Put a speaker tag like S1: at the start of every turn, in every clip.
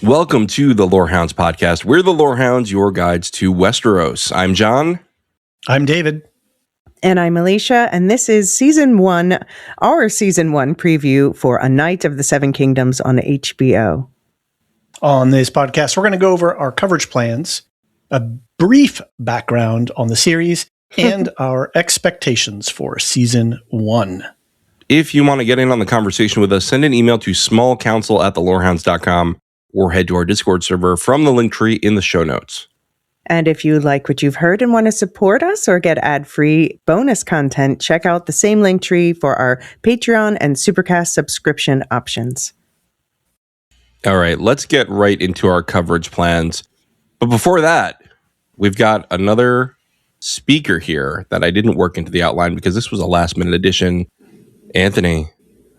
S1: Welcome to the Lorehounds podcast. We're the Lorehounds, your guides to Westeros. I'm John.
S2: I'm David.
S3: And I'm Alicia, and this is season one, our season one preview for A Night of the Seven Kingdoms on HBO.
S2: On this podcast, we're going to go over our coverage plans, a brief background on the series, and our expectations for season one.
S1: If you want to get in on the conversation with us, send an email to smallcouncil@thelorehounds.com or head to our Discord server from the link tree in the show notes.
S3: And if you like what you've heard and want to support us or get ad-free bonus content, check out the same link tree for our Patreon and Supercast subscription options.
S1: All right, let's get right into our coverage plans. But before that, we've got another speaker here that I didn't work into the outline because this was a last-minute addition. Anthony,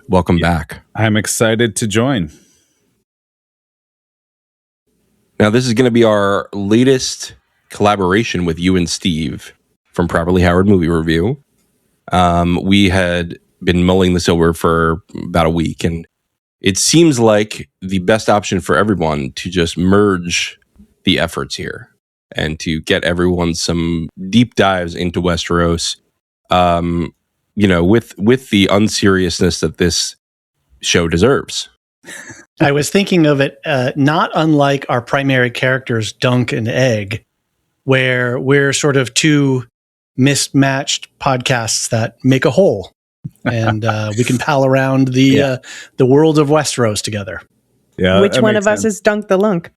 S1: welcome back.
S4: I'm excited to join.
S1: Now, this is going to be our latest collaboration with you and Steve from Properly Howard Movie Review. We had been mulling this over for about a week, and it seems like the best option for everyone to just merge the efforts here and to get everyone some deep dives into Westeros, with the unseriousness that this show deserves.
S2: I was thinking of it not unlike our primary characters, Dunk and Egg, where we're sort of two mismatched podcasts that make a whole. And we can pal around the world of Westeros together.
S3: Yeah, which one of us is Dunk the Lunk?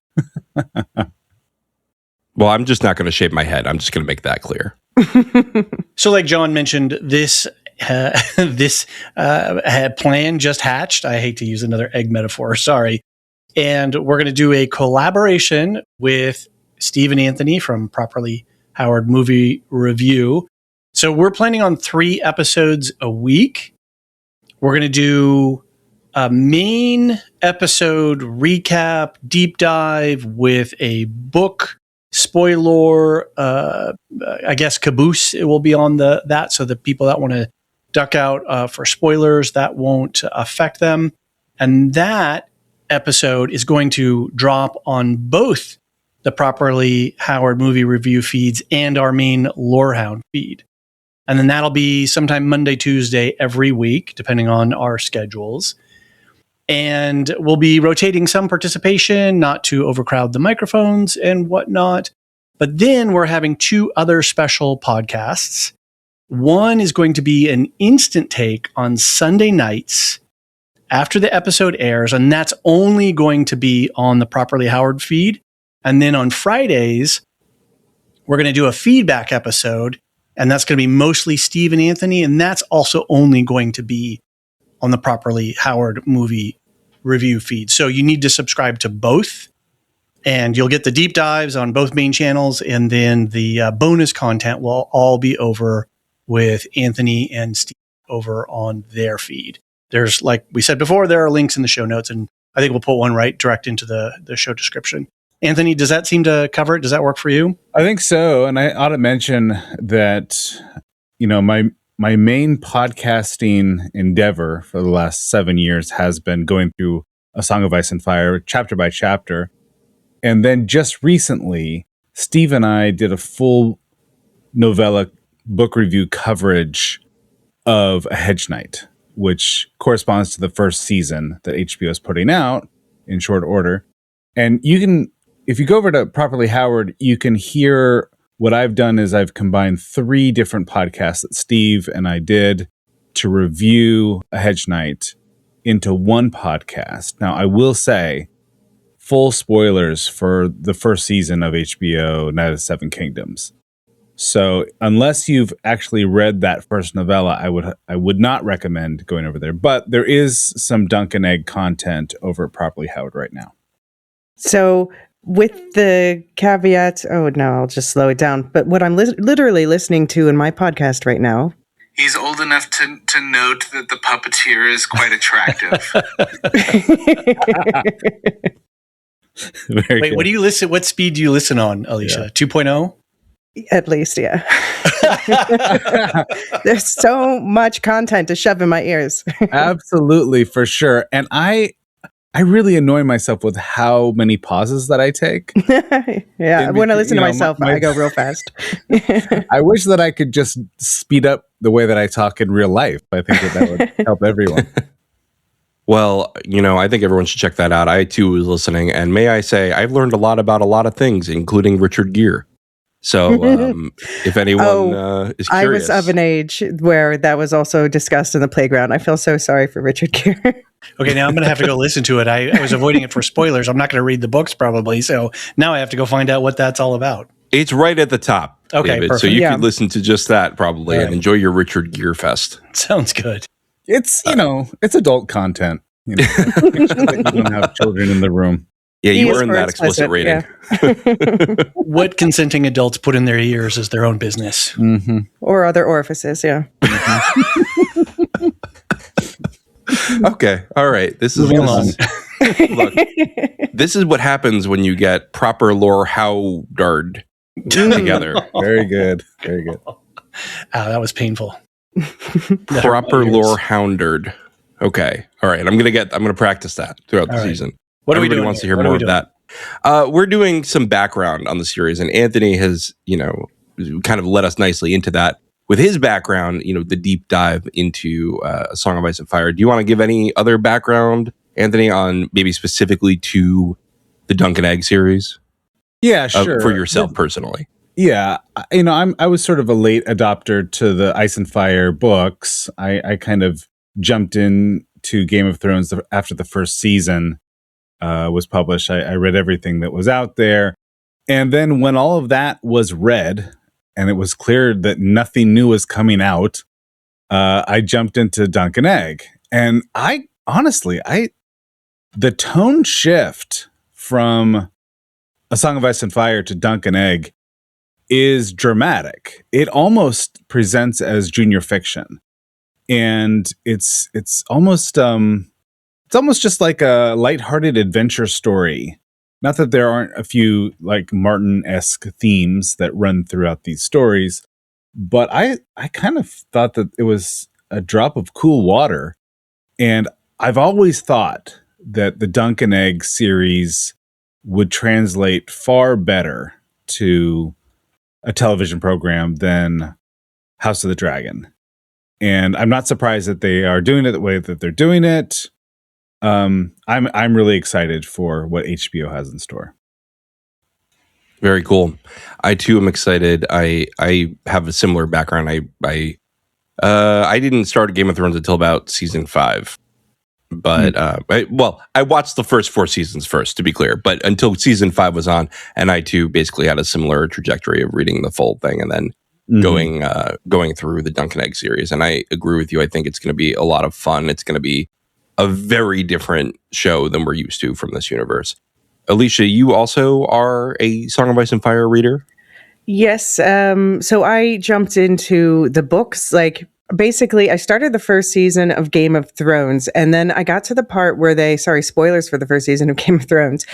S1: Well, I'm just not going to shave my head. I'm just going to make that clear.
S2: So like John mentioned, this plan just hatched. I hate to use another egg metaphor, sorry. And we're going to do a collaboration with Steve and Anthony from Properly Howard Movie Review. So we're planning on 3 episodes a week. We're going to do a main episode recap, deep dive with a book spoiler, I guess caboose. It will be on that, so the people that want to duck out for spoilers, that won't affect them. And that episode is going to drop on both the Properly Howard Movie Review feeds and our main Lorehound feed. And then that'll be sometime Monday, Tuesday every week, depending on our schedules. And we'll be rotating some participation, not to overcrowd the microphones and whatnot. But then we're having 2 other special podcasts. One is going to be an instant take on Sunday nights after the episode airs, and that's only going to be on the Properly Howard feed. And then on Fridays, we're going to do a feedback episode, and that's going to be mostly Steve and Anthony, and that's also only going to be on the Properly Howard Movie Review feed. So you need to subscribe to both, and you'll get the deep dives on both main channels, and then the bonus content will all be over with Anthony and Steve over on their feed. There's, like we said before, there are links in the show notes, and I think we'll put one right direct into the show description. Anthony, does that seem to cover it? Does that work for you?
S4: I think so. And I ought to mention that, my main podcasting endeavor for the last 7 years has been going through A Song of Ice and Fire, chapter by chapter. And then just recently, Steve and I did a full novella book review coverage of A Hedge Knight, which corresponds to the first season that HBO is putting out in short order. And you can, if you go over to Properly Howard, you can hear what I've done is I've combined 3 different podcasts that Steve and I did to review A Hedge Knight into one podcast. Now, I will say, full spoilers for the first season of HBO Night of the Seven Kingdoms. So unless you've actually read that first novella, I would not recommend going over there. But there is some Dunk and Egg content over at Properly Howard right now.
S3: So with the caveat, I'll just slow it down. But what I'm literally listening to in my podcast right now.
S5: He's old enough to note that the puppeteer is quite attractive.
S2: Wait, good. What do you listen? What speed do you listen on, Alicia? 2.0?
S3: At least, yeah. There's so much content to shove in my ears.
S4: Absolutely, for sure. And I I really annoy myself with how many pauses that I take.
S3: Yeah, when I listen to myself,
S4: my
S3: I go real fast.
S4: I wish that I could just speed up the way that I talk in real life. I think that would help everyone.
S1: Well, I think everyone should check that out. I too was listening, and may I say, I've learned a lot about a lot of things, including Richard Gere. So, if anyone is curious,
S3: I was of an age where that was also discussed in the playground. I feel so sorry for Richard Gere.
S2: Okay, now I'm going to have to go listen to it. I was avoiding it for spoilers. I'm not going to read the books probably. So now I have to go find out what that's all about.
S1: It's right at the top,
S2: Okay,
S1: David.
S2: perfect.
S1: So you
S3: Yeah.
S1: could listen to just that probably and enjoy your Richard Gere fest.
S2: Sounds good.
S4: It's, it's adult content. Make sure that you don't have children in the room.
S1: Yeah,
S3: He
S1: you
S3: is
S1: earned
S3: for
S1: that explicit rating.
S3: yeah.
S2: What consenting adults put in their ears is their own business.
S4: Mm-hmm.
S3: Or other orifices, yeah.
S1: Okay, all right. This is
S2: Moving along.
S1: Look, this is what happens when you get proper Lorehound together.
S4: Very good. Very good.
S2: That was painful.
S1: Proper
S2: ears.
S1: Lorehounded. Okay, all right. I'm gonna practice that throughout the
S2: All right.
S1: season.
S2: What
S1: Everybody
S2: are we doing
S1: wants to
S2: here?
S1: hear
S2: What are
S1: more
S2: we
S1: of that. We're doing some background on the series, and Anthony has, kind of led us nicely into that with his background. The deep dive into A Song of Ice and Fire. Do you want to give any other background, Anthony, on maybe specifically to the Dunk and Egg series?
S4: Yeah, sure.
S1: For yourself personally.
S4: Yeah, I was sort of a late adopter to the Ice and Fire books. I kind of jumped in to Game of Thrones after the first season was published. I read everything that was out there, and then when all of that was read, and it was clear that nothing new was coming out, I jumped into Dunk and Egg, and the tone shift from A Song of Ice and Fire to Dunk and Egg is dramatic. It almost presents as junior fiction, and it's almost just like a lighthearted adventure story. Not that there aren't a few like Martin-esque themes that run throughout these stories, but I kind of thought that it was a drop of cool water. And I've always thought that the Dunk and Egg series would translate far better to a television program than House of the Dragon. And I'm not surprised that they are doing it the way that they're doing it. I'm really excited for what HBO has in store.
S1: Very cool. I too am excited. I have a similar background. I didn't start Game of Thrones until about season 5. But I watched the first 4 seasons first, to be clear. But until season 5 was on, and I too basically had a similar trajectory of reading the full thing and then going through the Dunk and Egg series. And I agree with you. I think it's going to be a lot of fun. It's going to be a very different show than we're used to from this universe. Alicia, you also are a Song of Ice and Fire reader?
S3: Yes. So I jumped into the books. Basically, I started the first season of Game of Thrones, and then I got to the part where spoilers for the first season of Game of Thrones,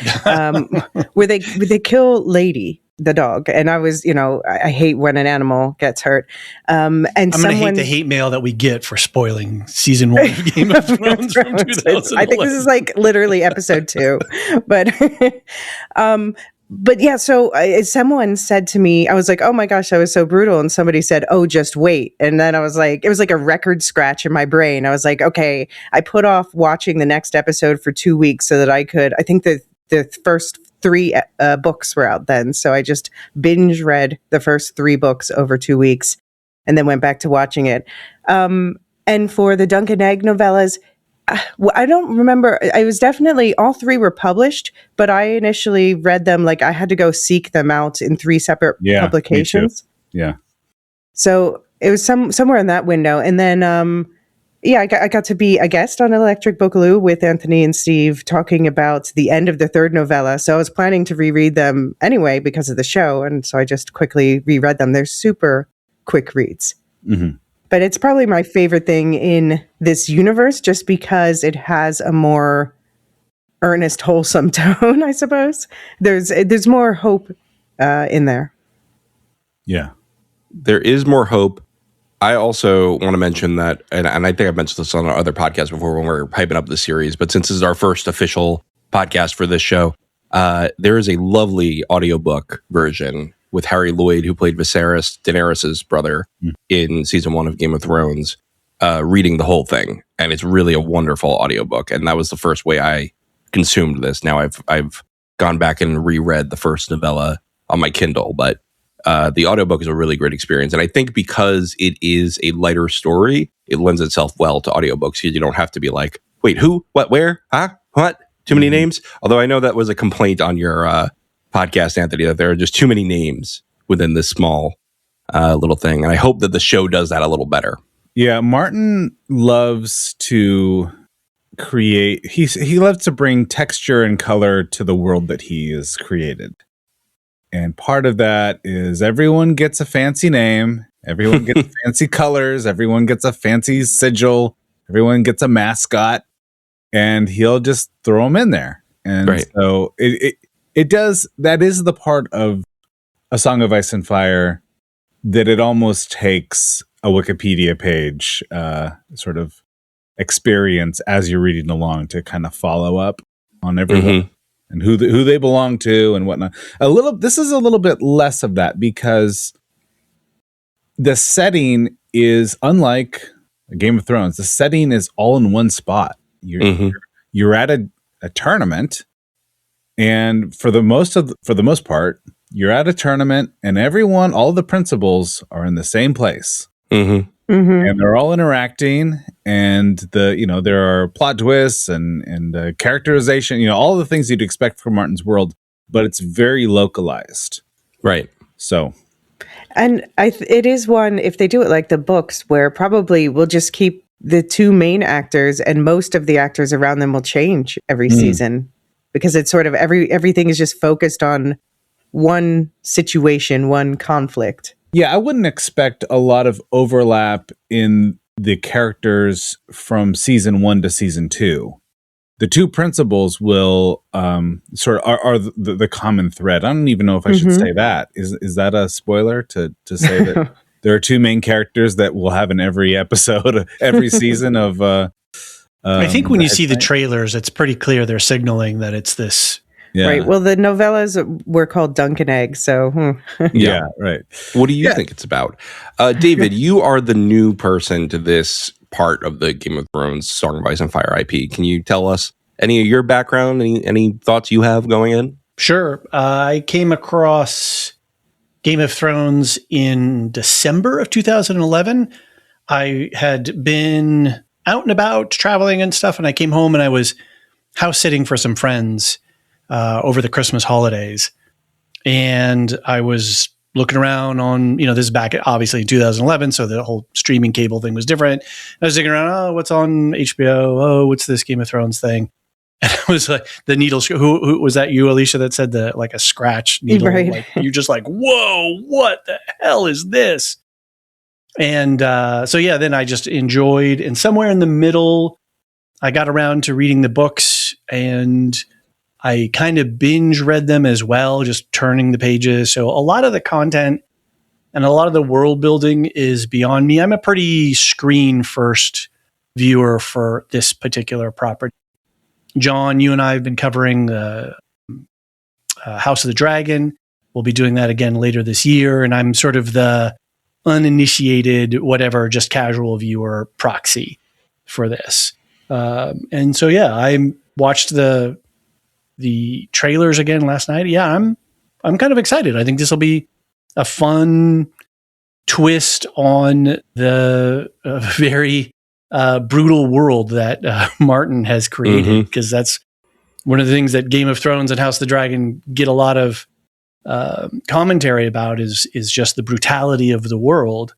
S3: where they kill Lady, the dog. And I was, I hate when an animal gets hurt. And
S2: I'm going to hate the hate mail that we get for spoiling season 1 of Game of Thrones from 2011.
S3: I think this is literally episode 2, but yeah, so someone said to me, I was like, oh my gosh, that was so brutal. And somebody said, oh, just wait. And then I was like, it was like a record scratch in my brain. I was like, okay, I put off watching the next episode for 2 weeks so that I think the first 3 books were out then. So I just binge read the first 3 books over 2 weeks and then went back to watching it. And for the Dunk and Egg novellas, I don't remember. I was definitely, all 3 were published, but I initially read them, I had to go seek them out in 3 separate publications.
S4: Yeah.
S3: So it was somewhere in that window. And then, I got to be a guest on Electric Boogaloo with Anthony and Steve talking about the end of the 3rd novella. So I was planning to reread them anyway because of the show. And so I just quickly reread them. They're super quick reads. Mm-hmm. But it's probably my favorite thing in this universe just because it has a more earnest, wholesome tone, I suppose. There's more hope in there.
S4: Yeah.
S1: There is more hope, I also want to mention that, and I think I've mentioned this on our other podcasts before when we were hyping up the series, but since this is our first official podcast for this show, there is a lovely audiobook version with Harry Lloyd, who played Viserys, Daenerys' brother, in season 1 of Game of Thrones, reading the whole thing. And it's really a wonderful audiobook. And that was the first way I consumed this. Now I've gone back and reread the first novella on my Kindle, but the audiobook is a really great experience. And I think because it is a lighter story, it lends itself well to audiobooks because you don't have to be like, wait, who, what, where, huh, what? Too many names? Although I know that was a complaint on your podcast, Anthony, that there are just too many names within this small little thing. And I hope that the show does that a little better.
S4: Yeah, Martin loves to create, he loves to bring texture and color to the world that he has created. And part of that is everyone gets a fancy name, everyone gets fancy colors, everyone gets a fancy sigil, everyone gets a mascot, and he'll just throw them in there. And so it does, that is the part of A Song of Ice and Fire that it almost takes a Wikipedia page sort of experience as you're reading along to kind of follow up on everyone and who they belong to and whatnot. This is a little bit less of that because the setting is unlike Game of Thrones. The setting is all in one spot. You're at a tournament, and for the most part, you're at a tournament, and all the principals are in the same place, and they're all interacting, and there are plot twists and characterization, all the things you'd expect from Martin's world, but it's very localized,
S1: right?
S4: So.
S3: And it is one, if they do it like the books, where probably we'll just keep the two main actors and most of the actors around them will change every season because it's sort of everything is just focused on one situation, one conflict.
S4: Yeah, I wouldn't expect a lot of overlap in the characters from season 1 to season 2. The two principals will sort of are the common thread. I don't even know if I should say that. Is that a spoiler to say that there are two main characters that we'll have in every episode, every season of?
S2: I think when you see the trailers, it's pretty clear they're signaling that it's this.
S4: Yeah.
S3: Right. Well, the novellas were called Duncan Egg, so
S4: yeah, right.
S1: What do you think it's about, David? You are the new person to this part of the Game of Thrones Song of Ice and Fire IP. Can you tell us any of your background, any thoughts you have going in?
S2: Sure. I came across Game of Thrones in December of 2011. I had been out and about traveling and stuff, and I came home and I was house sitting for some friends over the Christmas holidays. And I was looking around on, this is back obviously in 2011, so the whole streaming cable thing was different. I was thinking around, what's on HBO? Oh, what's this Game of Thrones thing? And it was like the needle. Who was that? You, Alicia, that said like a scratch needle?
S3: Right.
S2: Like, you're just like, whoa, what the hell is this? And then I just enjoyed. And somewhere in the middle, I got around to reading the books, and I kind of binge read them as well, just turning the pages. So a lot of the content and a lot of the world building is beyond me. I'm a pretty screen first viewer for this particular property. John, you and I have been covering House of the Dragon. We'll be doing that again later this year. And I'm sort of the uninitiated, whatever, just casual viewer proxy for this. And so, I watched the trailers again last night. Yeah, I'm kind of excited. I think this will be a fun twist on the very brutal world that Martin has created, because that's one of the things that Game of Thrones and House of the Dragon get a lot of commentary about is just the brutality of the world.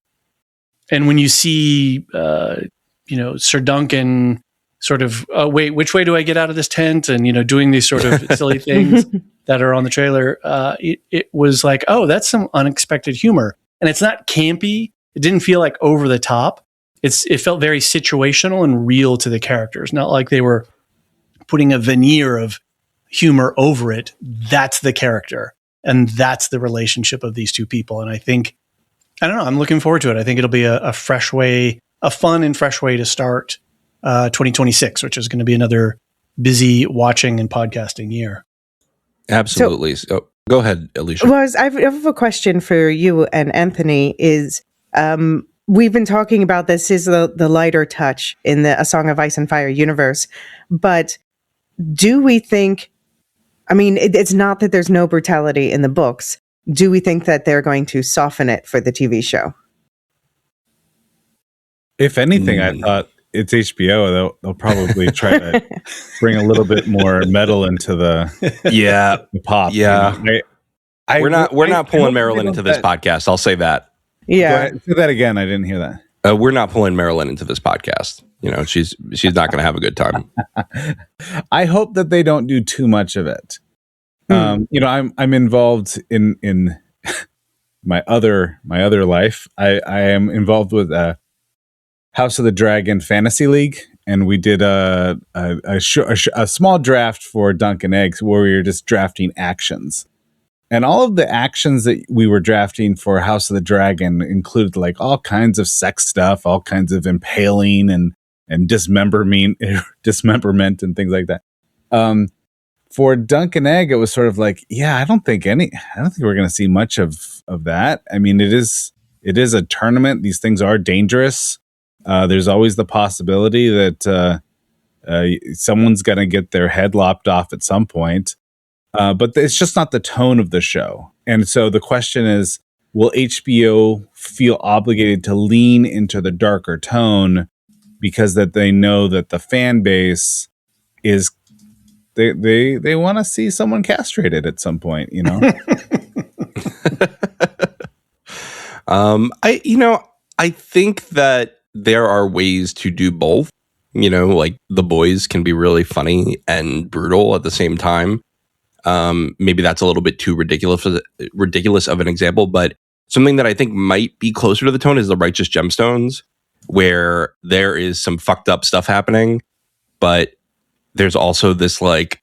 S2: And when you see, Sir Duncan sort of, wait, which way do I get out of this tent? And, doing these sort of silly things that are on the trailer, it was like, oh, that's some unexpected humor. And it's not campy. It didn't feel like over the top. It felt very situational and real to the characters, not like they were putting a veneer of humor over it. That's the character. And that's the relationship of these two people. And I think I don't know. I'm looking forward to it. I think it'll be a fresh way, a fun and fresh way to start 2026, which is going to be another busy watching and podcasting year.
S1: Absolutely. So go ahead, Alicia.
S3: Well, I have a question for you and Anthony. Is we've been talking about this is the lighter touch in the A Song of Ice and Fire universe, but do we think? I mean, it's not that there's no brutality in the books. Do we think that they're going to soften it for the TV show?
S4: If anything, I thought it's HBO. They'll probably try to bring a little bit more metal into the pop.
S1: Yeah.
S4: You know?
S1: We're not pulling Marilyn into this podcast. I'll say that.
S3: Yeah.
S4: Say that again. I didn't hear that.
S1: We're not pulling Marilyn into this podcast. You know, she's not going to have a good time.
S4: I hope that they don't do too much of it. You know, I'm involved in my other life. I am involved with House of the Dragon Fantasy League, and we did a small draft for Dunkin' Eggs where we were just drafting actions. And all of the actions that we were drafting for House of the Dragon included like all kinds of sex stuff, all kinds of impaling and dismemberment and things like that. For Dunkin' Egg, it was sort of like, I don't think we're going to see much of that. I mean, it is a tournament. These things are dangerous. There's always the possibility that someone's going to get their head lopped off at some point. But it's just not the tone of the show. And so the question is, will HBO feel obligated to lean into the darker tone because that they know that the fan base is they want to see someone castrated at some point, you know?
S1: I think that there are ways to do both. You know, like The Boys can be really funny and brutal at the same time. Maybe that's a little bit too ridiculous of an example, but something that I think might be closer to the tone is The Righteous Gemstones, where there is some fucked up stuff happening, but there's also this like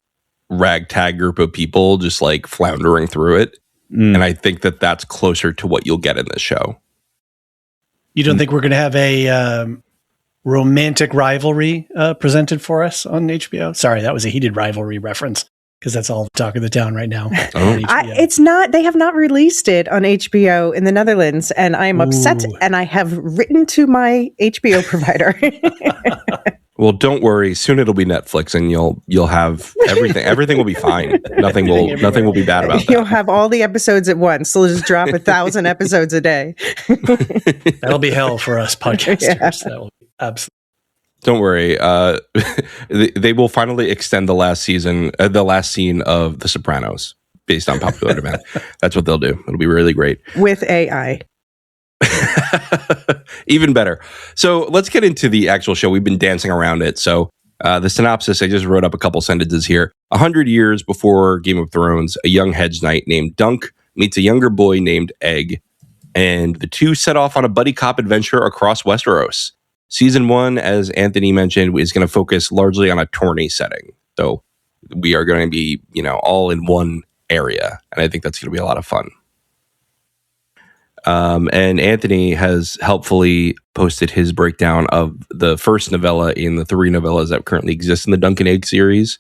S1: ragtag group of people just like floundering through it. And I think that that's closer to what you'll get in this show.
S2: You don't think we're going to have a romantic rivalry presented for us on HBO? Sorry, that was a heated rivalry reference because that's all the talk of the town right now.
S3: It's not. They have not released it on HBO in the Netherlands, and I am upset. And I have written to my HBO provider.
S1: Well, don't worry. Soon it'll be Netflix, and you'll have everything. Everything will be fine. Nothing will be bad about that.
S3: You'll have all the episodes at once. They'll just drop 1,000 episodes a day.
S2: That'll be hell for us podcasters. Yeah. That will be absolutely.
S1: Don't worry. They will finally extend the last scene of The Sopranos based on popular demand. That's what they'll do. It'll be really great
S3: with AI.
S1: Even better. So let's get into the actual show. We've been dancing around it. So the synopsis, I just wrote up a couple sentences here. 100 years before Game of Thrones, a young hedge knight named Dunk meets a younger boy named Egg, and the two set off on a buddy cop adventure across Westeros. Season 1, as Anthony mentioned, is going to focus largely on a tourney setting. So we are going to be, all in one area, and I think that's going to be a lot of fun. And Anthony has helpfully posted his breakdown of the first novella in the 3 novellas that currently exist in the Dunkin' Egg series.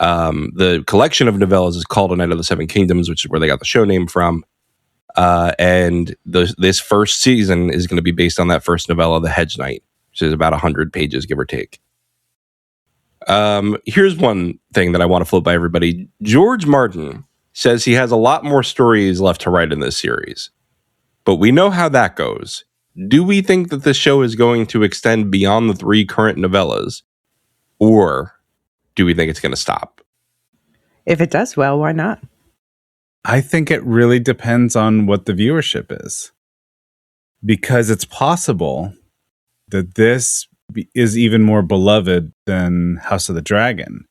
S1: The collection of novellas is called A Night of the Seven Kingdoms, which is where they got the show name from. And this first season is going to be based on that first novella, The Hedge Knight, which is about 100 pages, give or take. Here's one thing that I want to float by everybody. George Martin says he has a lot more stories left to write in this series. But we know how that goes. Do we think that the show is going to extend beyond the 3 current novellas? Or do we think it's going to stop?
S3: If it does well, why not?
S4: I think it really depends on what the viewership is. Because it's possible that this is even more beloved than House of the Dragon.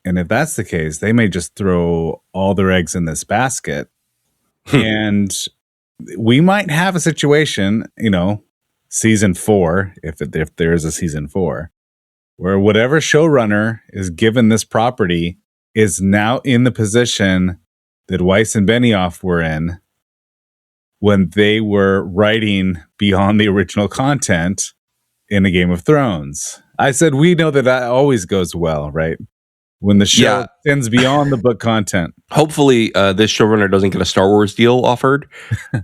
S4: And if that's the case, they may just throw all their eggs in this basket. And we might have a situation, season 4, if there is a season 4, where whatever showrunner is given this property is now in the position that Weiss and Benioff were in when they were writing beyond the original content in a Game of Thrones. I said, we know that always goes well, right? When the show extends beyond the book content.
S1: Hopefully, this showrunner doesn't get a Star Wars deal offered,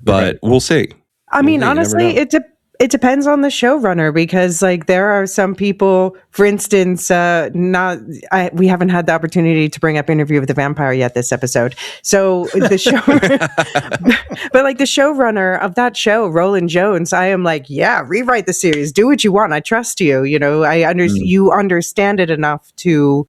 S1: but we'll see.
S3: I mean, honestly, it depends on the showrunner, because like there are some people, for instance, we haven't had the opportunity to bring up Interview with the Vampire yet this episode. So the show, but like the showrunner of that show, Roland Jones, I am like, yeah, rewrite the series, do what you want. I trust you. You know, you understand it enough to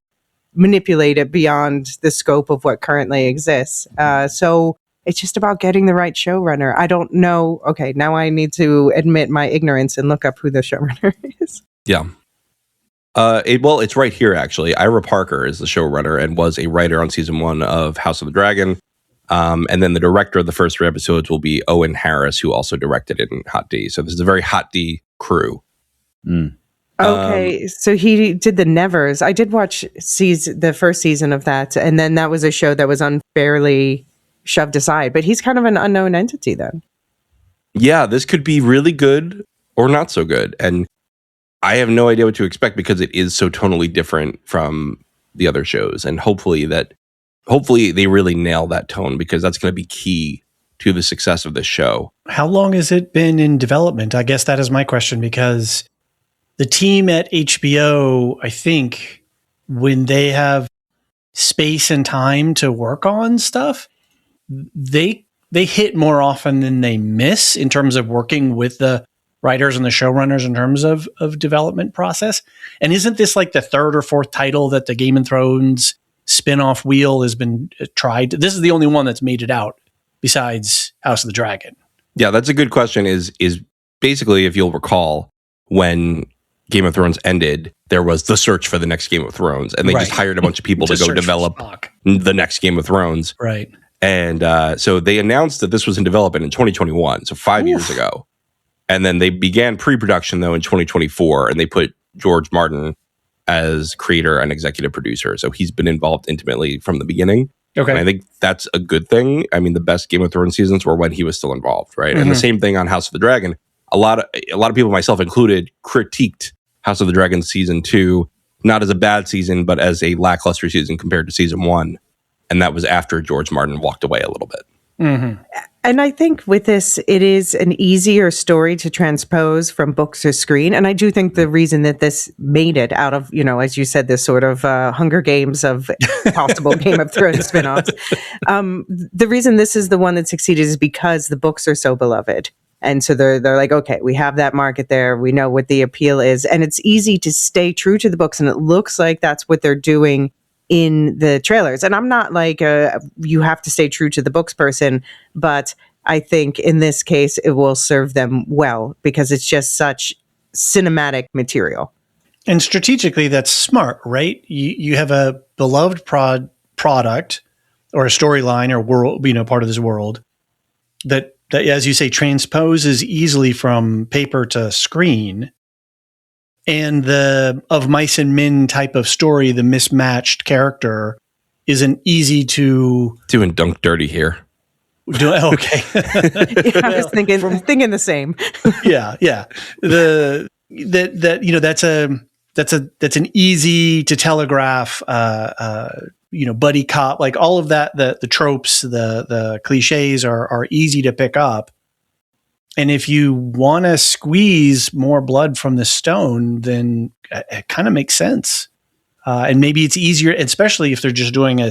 S3: manipulate it beyond the scope of what currently exists. So it's just about getting the right showrunner. I don't know. Okay, now I need to admit my ignorance and look up who the showrunner is.
S1: Yeah. It's right here, actually. Ira Parker is the showrunner and was a writer on season 1 of House of the Dragon. And then the director of the first 3 episodes will be Owen Harris, who also directed it in Hot D. So this is a very Hot D crew.
S3: Okay, so he did the Nevers. I did watch the first season of that, and then that was a show that was unfairly shoved aside. But he's kind of an unknown entity then.
S1: Yeah, this could be really good or not so good. And I have no idea what to expect because it is so tonally different from the other shows. And hopefully they really nail that tone, because that's going to be key to the success of this show.
S2: How long has it been in development? I guess that is my question, because the team at HBO, I think, when they have space and time to work on stuff, they hit more often than they miss in terms of working with the writers and the showrunners in terms of development process. And isn't this like the 3rd or 4th title that the Game of Thrones spin-off wheel has been tried? This is the only one that's made it out besides House of the Dragon.
S1: Yeah, that's a good question. Is basically, if you'll recall, when Game of Thrones ended, there was the search for the next Game of Thrones, and they just hired a bunch of people to go develop the next Game of Thrones.
S2: Right.
S1: And so they announced that this was in development in 2021, so 5 years ago. And then they began pre-production, though, in 2024, and they put George Martin as creator and executive producer. So he's been involved intimately from the beginning.
S2: Okay.
S1: And I think that's a good thing. I mean, the best Game of Thrones seasons were when he was still involved, right? Mm-hmm. And the same thing on House of the Dragon. A lot of people, myself included, critiqued House of the Dragon season 2, not as a bad season, but as a lackluster season compared to season 1. And that was after George Martin walked away a little bit.
S3: Mm-hmm. And I think with this, it is an easier story to transpose from books to screen. And I do think the reason that this made it out of, as you said, this sort of Hunger Games of possible Game of Thrones spinoffs, the reason this is the one that succeeded is because the books are so beloved. And so they're like, okay, we have that market there. We know what the appeal is. And it's easy to stay true to the books. And it looks like that's what they're doing in the trailers. And I'm not like you have to stay true to the books person, but I think in this case, it will serve them well because it's just such cinematic material.
S2: And strategically, that's smart, right? You have a beloved product or a storyline or world, part of this world that, as you say, transposes easily from paper to screen. And the Of Mice and Men type of story, the mismatched character, isn't easy to...
S1: Doing dunk dirty here.
S2: Okay.
S3: I was thinking the same.
S2: Yeah. That's an easy to telegraph, buddy cop, like all of that, the tropes, the cliches are easy to pick up. And if you want to squeeze more blood from the stone, then it kind of makes sense. And maybe it's easier, especially if they're just doing a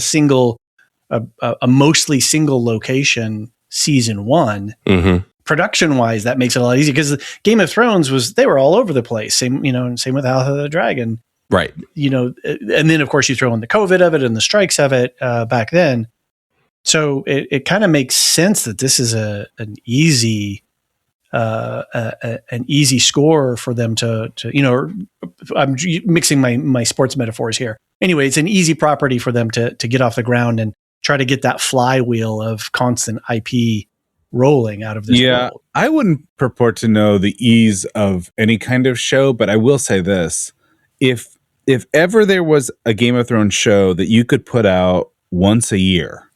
S2: mostly single location season 1. Mm-hmm. Production wise, that makes it a lot easier because Game of Thrones they were all over the place. Same with House of the Dragon.
S1: Right.
S2: And then of course you throw in the COVID of it and the strikes of it back then. So it kind of makes sense that this is an easy score for them to I'm mixing my sports metaphors here. Anyway, it's an easy property for them to get off the ground and try to get that flywheel of constant IP rolling out of this world.
S4: I wouldn't purport to know the ease of any kind of show, but I will say this. If ever there was a Game of Thrones show that you could put out once a year,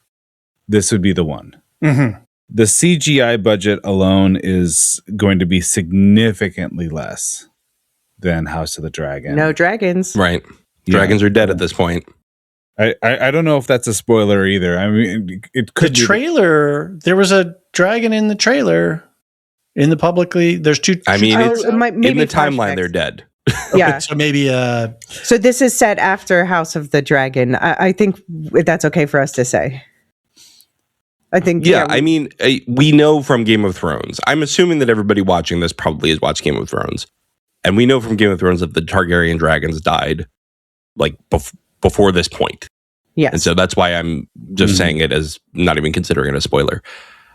S4: this would be the one.
S2: Mm-hmm.
S4: the CGI budget alone is going to be significantly less than House of the Dragon.
S3: No dragons.
S1: Right.
S4: Yeah.
S1: Dragons are dead at this point.
S4: I don't know if that's a spoiler either. I mean, it could
S2: The
S4: be.
S2: trailer, there was a dragon in the trailer. In the publicly, there's two.
S1: I mean, it's
S3: it might-
S1: in
S3: maybe
S1: the timeline,
S3: flashbacks.
S1: they're dead.
S3: Yeah.
S2: So maybe
S3: So this is set after House of the Dragon. I think that's okay for us to say. I think.
S1: Yeah, I mean, we know from Game of Thrones. I'm assuming that everybody watching this probably has watched Game of Thrones. And we know from Game of Thrones that the Targaryen dragons died like before this point.
S3: Yes.
S1: And so that's why I'm just saying it as not even considering it a spoiler.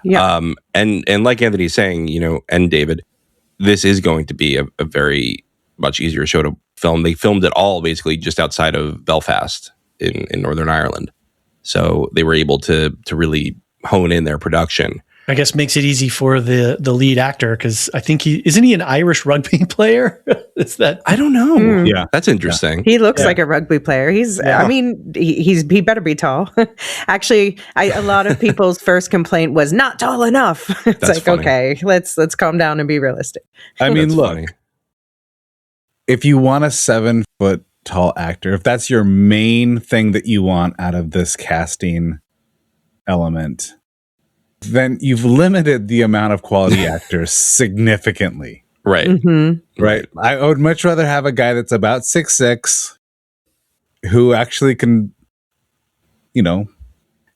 S3: Yeah.
S1: And like Anthony's saying, you know, and David, this is going to be a very much easier show to film. They filmed it all basically just outside of Belfast in Northern Ireland. So they were able to really hone in their production.
S2: I guess makes it easy for the lead actor because I think isn't he an Irish rugby player? Is that
S1: I don't know.
S4: Yeah.
S1: That's interesting.
S3: He looks like a rugby player. He's.
S2: Yeah.
S3: I mean, he better be tall. Actually, a lot of people's first complaint was not tall enough. It's
S1: That's
S3: like,
S1: funny.
S3: okay, let's calm down and be realistic.
S4: I mean,
S1: That's
S4: look,
S1: funny.
S4: if you want a 7-foot tall actor, if that's your main thing that you want out of this casting element, then you've limited the amount of quality actors significantly.
S1: Right.
S3: Mm-hmm.
S4: Right. I would much rather have a guy that's about 6'6", who actually can, you know,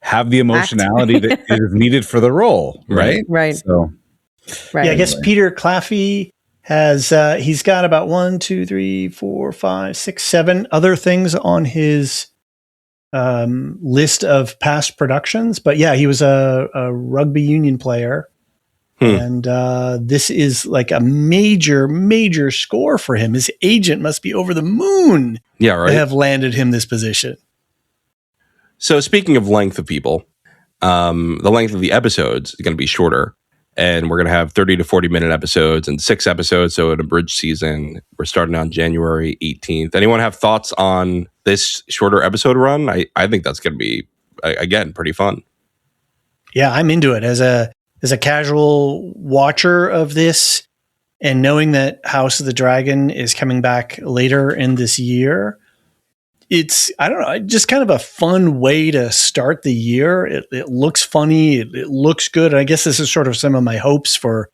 S4: have the emotionality that is needed for the role. Right.
S3: Right.
S4: So,
S3: Right.
S2: Yeah, I guess Peter Claffey has he's got about 1, 2, 3, 4, 5, 6, 7 other things on his list of past productions. But yeah, he was a rugby union player. And this is like a major score for him. His agent must be over the moon
S1: Yeah,
S2: to
S1: right.
S2: have landed him this position.
S1: So speaking of length of people, the length of the episodes is going to be shorter. And we're going to have 30 to 40 minute episodes and 6 episodes. So an abridged season. We're starting on January 18th. Anyone have thoughts on this shorter episode run? I think that's going to be, again, pretty fun.
S2: Yeah, I'm into it as a casual watcher of this, and knowing that House of the Dragon is coming back later in this year. It's, I don't know, just kind of a fun way to start the year. It looks funny. It looks good. And I guess this is sort of some of my hopes for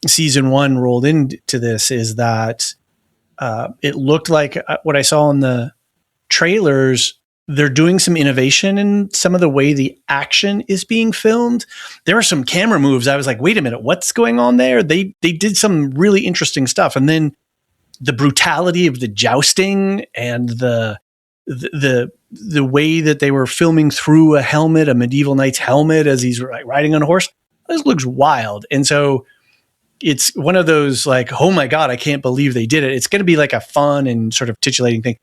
S2: season 1 rolled into this is that it looked like what I saw in the trailers. They're doing some innovation in some of the way the action is being filmed. There were some camera moves. I was like, wait a minute, what's going on there? They did some really interesting stuff. And then the brutality of the jousting and the way that they were filming through a helmet, a medieval knight's helmet as he's riding on a horse, this looks wild. And so it's one of those like, oh my God, I can't believe they did it. It's going to be like a fun and sort of titillating thing.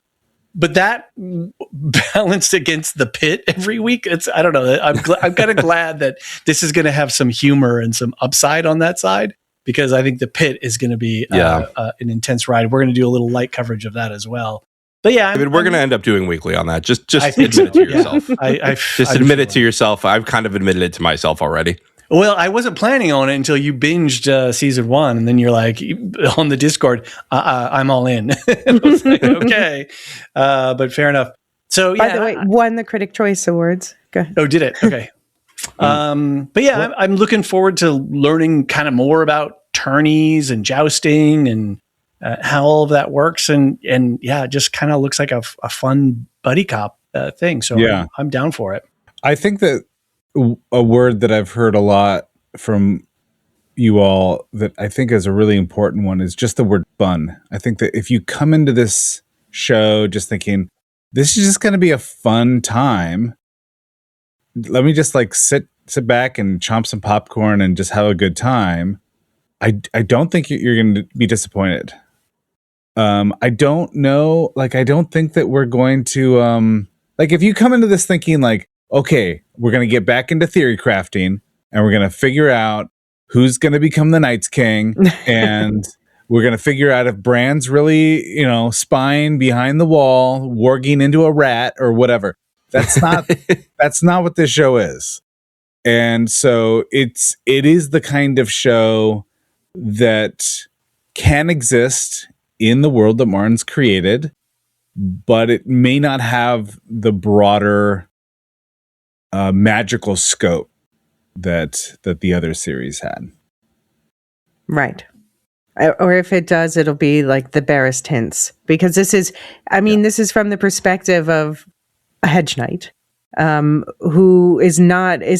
S2: But that balanced against the pit every week, I don't know. I'm kind of glad that this is going to have some humor and some upside on that side, because I think the pit is going to be an intense ride. We're going to do a little light coverage of that as well. But yeah,
S1: David, we're going to end up doing weekly on that. Just
S2: I
S1: admit
S2: think
S1: it to yourself. Just
S2: I'm
S1: admit it to
S2: sure.
S1: yourself. I've kind of admitted it to myself already.
S2: Well, I wasn't planning on it until you binged season 1, and then you're like on the Discord, I'm all in. I was like, okay, but fair enough. So yeah,
S3: By the way, won the Critic Choice Awards. Go ahead.
S2: oh, did it? Okay. But yeah, I'm looking forward to learning kind of more about tourneys and jousting and how all of that works, and yeah, it just kind of looks like a fun buddy cop thing. So
S4: Yeah.
S2: I'm down for it.
S4: I think that a word that I've heard a lot from you all that I think is a really important one is just the word fun. I think that if you come into this show just thinking, this is just going to be a fun time, let me just like sit back and chomp some popcorn and just have a good time, I don't think you're going to be disappointed. I don't know. Like, I don't think that we're going to, like, if you come into this thinking like, okay, we're going to get back into theory crafting and we're going to figure out who's going to become the Night's King and we're going to figure out if Bran's really, spying behind the wall, warging into a rat or whatever. That's not what this show is. And so it is the kind of show that can exist in the world that Martin's created, but it may not have the broader magical scope that the other series had.
S3: Right. Or if it does, it'll be like the barest hints, because this is from the perspective of a hedge knight, who is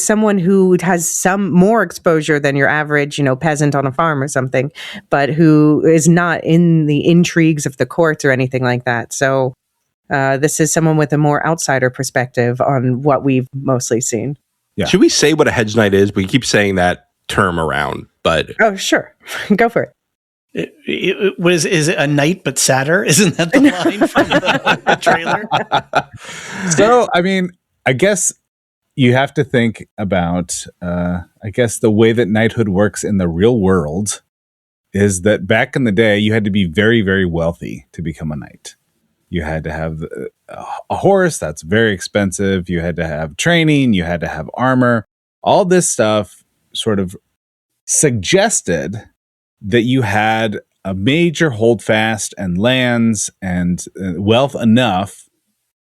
S3: someone who has some more exposure than your average, peasant on a farm or something, but who is not in the intrigues of the courts or anything like that. So this is someone with a more outsider perspective on what we've mostly seen.
S4: Yeah.
S1: Should we say what a hedge knight is? We keep saying that term around, but
S3: Oh, sure. Go for it.
S2: Is it a knight but sadder? Isn't that the line from the trailer?
S4: So, I mean, I guess you have to think about, the way that knighthood works in the real world is that back in the day, you had to be very, very wealthy to become a knight. You had to have a horse that's very expensive. You had to have training. You had to have armor. All this stuff sort of suggested that you had a major holdfast and lands and wealth enough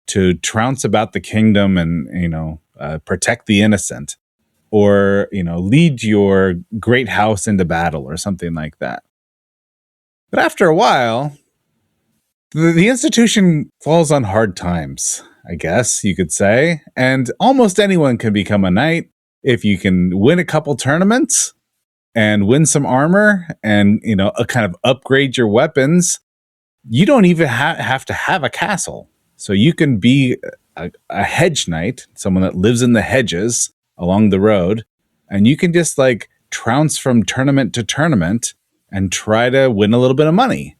S4: to trounce about the kingdom and, protect the innocent, or, lead your great house into battle or something like that. But after a while, the institution falls on hard times, I guess you could say. And almost anyone can become a knight if you can win a couple tournaments and win some armor and, kind of upgrade your weapons. You don't even have to have a castle. So you can be a hedge knight, someone that lives in the hedges along the road, and you can just like trounce from tournament to tournament and try to win a little bit of money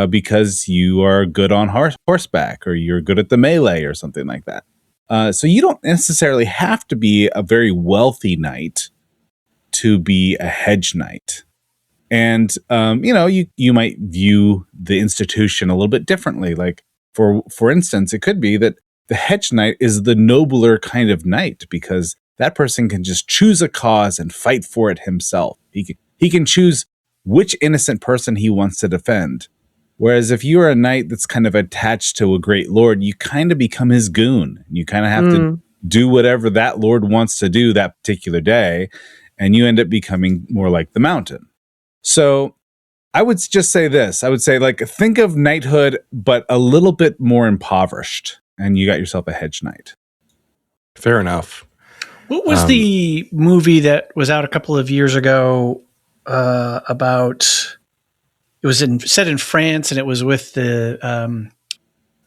S4: because you are good on horseback, or you're good at the melee or something like that. So you don't necessarily have to be a very wealthy knight to be a hedge knight. And, you might view the institution a little bit differently. Like, for instance, it could be that the hedge knight is the nobler kind of knight because that person can just choose a cause and fight for it himself. He can choose which innocent person he wants to defend. Whereas if you're a knight that's kind of attached to a great lord, you kind of become his goon. You kind of have to do whatever that lord wants to do that particular day, and you end up becoming more like the mountain. So I would just say this. I would say, like, think of knighthood, but a little bit more impoverished, and you got yourself a hedge knight.
S1: Fair enough.
S2: What was the movie that was out a couple of years ago about... It was set in France, and it was with the...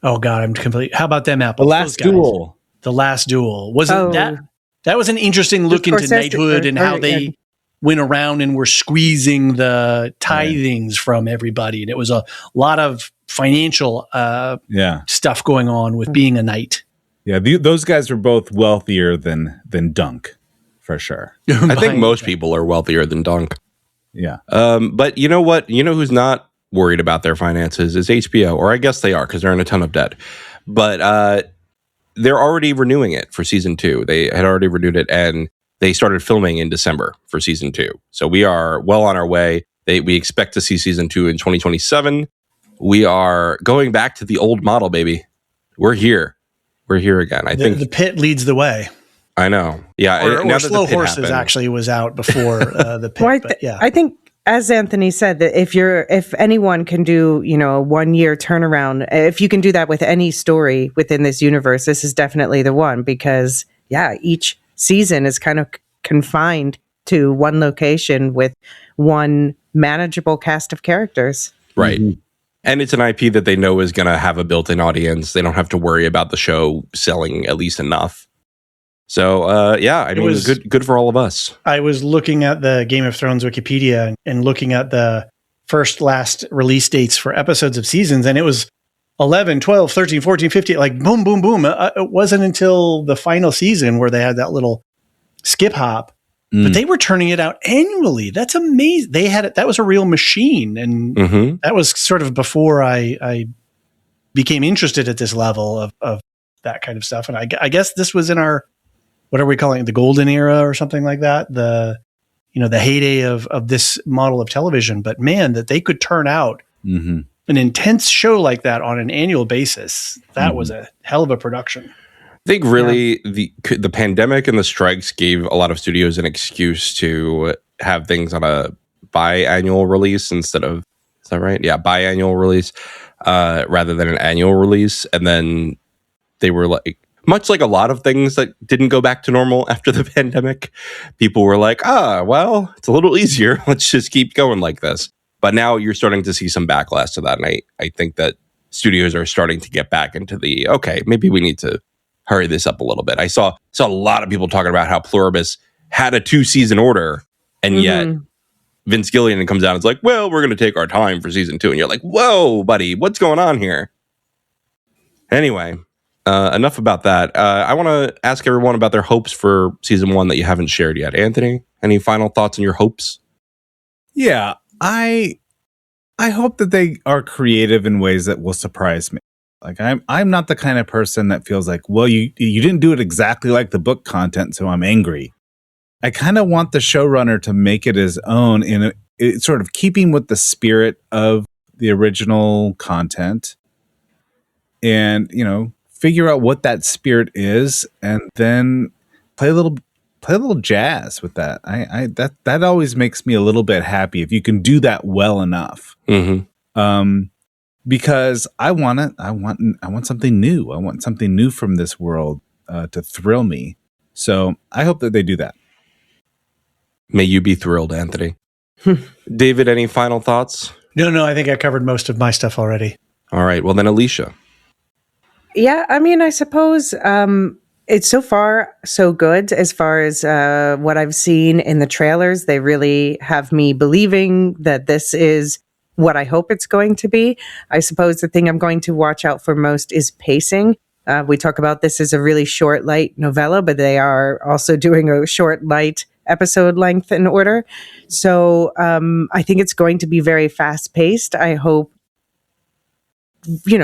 S2: I'm complete. How about them apples?
S4: The Last Duel.
S2: The Last Duel. Wasn't that was an interesting look into knighthood and how they went around and were squeezing the tithings from everybody. And it was a lot of financial stuff going on with being a knight.
S4: Yeah, those guys were both wealthier than Dunk, for sure.
S1: I think most people are wealthier than Dunk.
S4: Yeah.
S1: But you know what? You know who's not worried about their finances is HBO, or I guess they are because they're in a ton of debt. But they're already renewing it for season 2. They had already renewed it, and they started filming in December for season 2. So we are well on our way. We expect to see season 2 in 2027. We are going back to the old model, baby. We're here. We're here again. I think
S2: the pit leads the way.
S1: I know. Yeah.
S2: Or Slow Horses actually was out before the pit.
S3: Well, I think, as Anthony said, that if anyone can do, a 1-year turnaround, if you can do that with any story within this universe, this is definitely the one, because each season is kind of confined to one location with one manageable cast of characters.
S1: Right. Mm-hmm. And it's an IP that they know is going to have a built-in audience. They don't have to worry about the show selling at least enough. So, good for all of us.
S2: I was looking at the Game of Thrones Wikipedia and looking at the last release dates for episodes of seasons, and it was 11, 12, 13, 14, 15, like boom, boom, boom. It wasn't until the final season where they had that little skip hop, but they were turning it out annually. That's amazing. They had it. That was a real machine. And that was sort of before I became interested at this level of that kind of stuff. And I guess this was in our what are we calling it? The golden era or something like that. The heyday of this model of television. But man, that they could turn out an intense show like that on an annual basis. That was a hell of a production.
S1: I think really the pandemic and the strikes gave a lot of studios an excuse to have things on a biannual release instead of, is that right? Yeah, biannual release rather than an annual release. And then they were like, much like a lot of things that didn't go back to normal after the pandemic, people were like, well, it's a little easier. Let's just keep going like this. But now you're starting to see some backlash to that. And I think that studios are starting to get back into okay, maybe we need to hurry this up a little bit. I saw a lot of people talking about how Pluribus had a 2-season order, and yet Vince Gilligan comes out and is like, well, we're going to take our time for season 2. And you're like, whoa, buddy, what's going on here? Anyway, enough about that. I want to ask everyone about their hopes for season 1 that you haven't shared yet. Anthony, any final thoughts on your hopes?
S4: Yeah, I hope that they are creative in ways that will surprise me. Like I'm not the kind of person that feels like, well, you didn't do it exactly like the book content, so I'm angry. I kind of want the showrunner to make it his own it's sort of keeping with the spirit of the original content, and figure out what that spirit is, and then play a little jazz with that. That always makes me a little bit happy if you can do that well enough. Because I want something new. I want something new from this world to thrill me. So I hope that they do that.
S1: May you be thrilled, Anthony. David, any final thoughts?
S2: No, I think I covered most of my stuff already.
S1: All right. Well, then Alicia.
S3: Yeah, I mean, I suppose it's so far so good as far as what I've seen in the trailers. They really have me believing that this is what I hope it's going to be. I suppose the thing I'm going to watch out for most is pacing. We talk about this as a really short, light novella, but they are also doing a short, light episode length in order. So I think it's going to be very fast paced. I hope,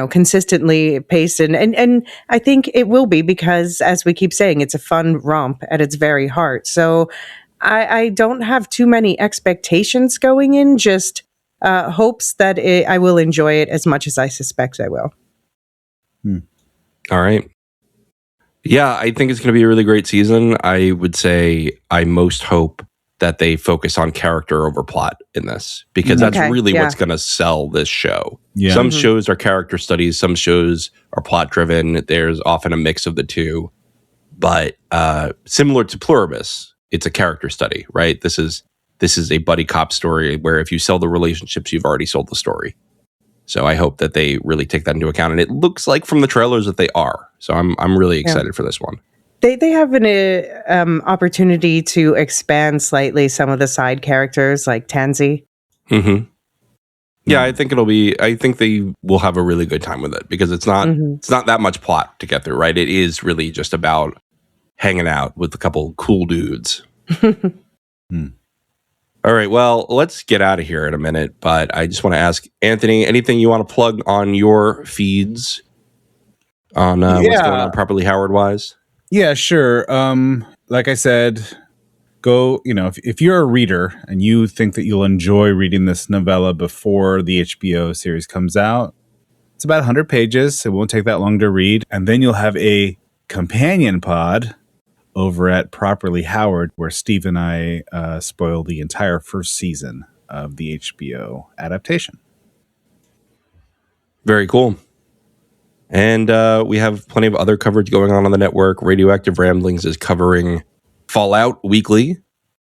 S3: consistently paced. And I think it will be because, as we keep saying, it's a fun romp at its very heart. So I don't have too many expectations going in, just hopes that I will enjoy it as much as I suspect I will.
S1: All right. Yeah, I think it's going to be a really great season. I would say I most hope that they focus on character over plot in this, because that's really what's going to sell this show. Yeah. Some shows are character studies, some shows are plot driven. There's often a mix of the two. But similar to Pluribus, it's a character study, right? This is a buddy cop story where if you sell the relationships, you've already sold the story. So I hope that they really take that into account. And it looks like from the trailers that they are. So I'm really excited for this one.
S3: They have an opportunity to expand slightly some of the side characters, like Tansy.
S1: Mm-hmm. Yeah, I think they will have a really good time with it, because it's not that much plot to get through, right? It is really just about hanging out with a couple cool dudes. All right, well, let's get out of here in a minute, but I just want to ask, Anthony, anything you want to plug on your feeds on what's going on Properly Howard-wise?
S4: Yeah, sure. Like I said, go, if you're a reader and you think that you'll enjoy reading this novella before the HBO series comes out, it's about 100 pages. It won't take that long to read. And then you'll have a companion pod over at Properly Howard, where Steve and I spoil the entire first season of the HBO adaptation.
S1: Very cool. And we have plenty of other coverage going on the network. Radioactive Ramblings is covering Fallout weekly.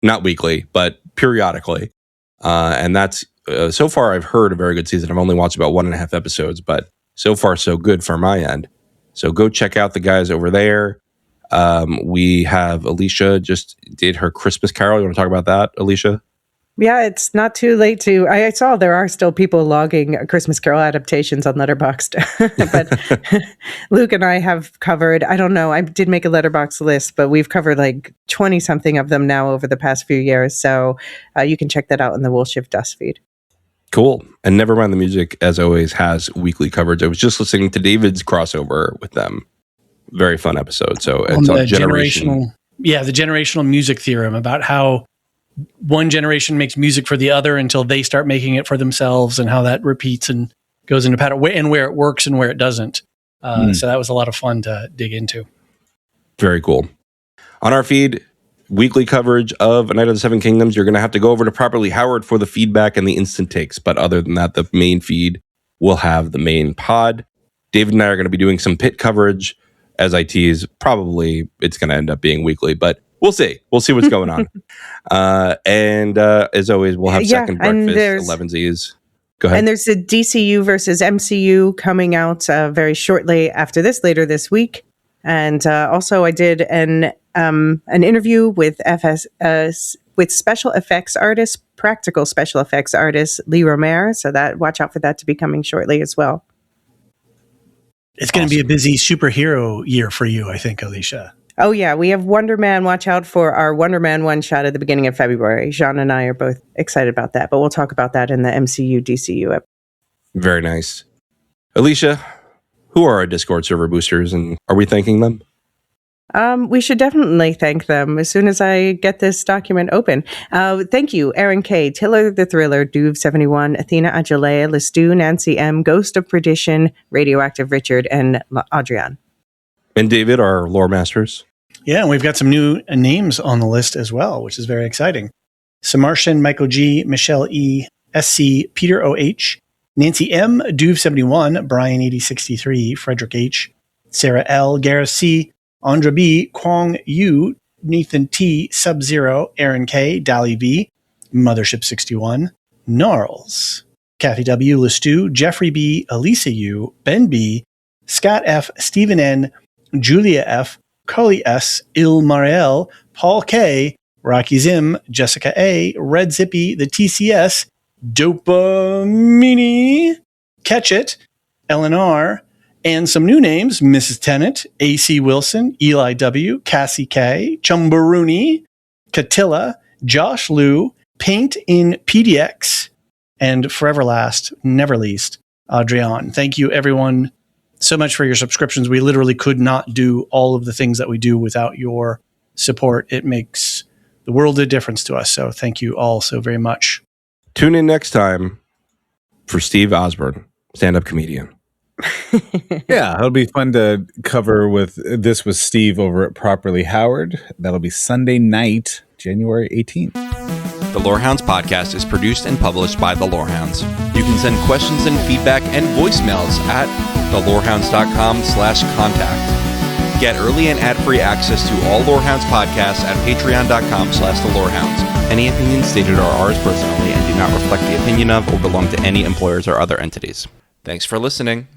S1: Not weekly, but periodically. And that's, so far I've heard, a very good season. I've only watched about 1.5 episodes, but so far so good for my end. So go check out the guys over there. We have Alicia just did her Christmas Carol. You want to talk about that, Alicia?
S3: Yeah, it's not too late to. I saw there are still people logging Christmas Carol adaptations on Letterboxd, but Luke and I have covered. I don't know. I did make a Letterboxd list, but we've covered like 20 something of them now over the past few years. So you can check that out in the We'll Shift Dust feed.
S1: Cool. And Nevermind the Music, as always, has weekly coverage. I was just listening to David's crossover with them. Very fun episode. So it's on generational.
S2: the generational music theorem about how one generation makes music for the other until they start making it for themselves, and how that repeats and goes into pattern, and where it works and where it doesn't. So that was a lot of fun to dig into.
S1: Very cool. On our feed, weekly coverage of A Night of the Seven Kingdoms. You're going to have to go over to Properly Howard for the feedback and the instant takes. But other than that, the main feed will have the main pod. David and I are going to be doing some pit coverage. As I tease, probably it's going to end up being weekly, but we'll see. We'll see what's going on. And as always, we'll have second breakfast, 11Z's. Go ahead.
S3: And there's the DCU versus MCU coming out very shortly after this, later this week. And also, I did an interview with with special effects artist, practical special effects artist Lee Romer. So that watch out for that to be coming shortly as well.
S2: It's going to be a busy superhero year for you, I think, Alicia.
S3: Oh, yeah. We have Wonder Man. Watch out for our Wonder Man one-shot at the beginning of February. Jean and I are both excited about that, but we'll talk about that in the MCU DCU episode.
S1: Very nice. Alicia, who are our Discord server boosters, and are we thanking them?
S3: We should definitely thank them as soon as I get this document open. Thank you, Aaron K., Tiller the Thriller, Duve71, Athena Ajalea, Lestu, Nancy M., Ghost of Perdition, Radioactive Richard, and Adrian.
S1: And David, our lore masters.
S2: Yeah, and we've got some new names on the list as well, which is very exciting. Samartian, Michael G., Michelle E., SC, Peter O.H., Nancy M., Duve71, Brian 8063, Frederick H., Sarah L., Gareth C., Andra B., Kwong Yu, Nathan T., Sub-Zero, Aaron K., Dali V., Mothership 61, Gnarls, Kathy W., Lestu, Jeffrey B., Elisa U., Ben B., Scott F., Stephen N., Julia F., Carly S., Il Mariel, Paul K., Rocky Zim, Jessica A., Red Zippy, the TCS, Dopamini, Catch It, LNR, and some new names: Mrs. Tennant, A.C. Wilson, Eli W., Cassie K., Chumbaruni, Catilla, Josh Liu, Paint in PDX, and forever last, never least, Adrian. Thank you, everyone, so much for your subscriptions. We literally could not do all of the things that we do without your support. It makes the world a difference to us. So thank you all so very much.
S1: Tune in next time for Steve Osborne, stand-up comedian.
S4: Yeah, it'll be fun to cover with Steve over at Properly Howard. That'll be Sunday night, January 18th.
S1: The Lorehounds podcast is produced and published by the Lorehounds. You can send questions and feedback and voicemails at thelorehounds.com/contact. Get early and ad-free access to all Lorehounds podcasts at patreon.com/thelorehounds. Any opinions stated are ours personally and do not reflect the opinion of or belong to any employers or other entities. Thanks for listening.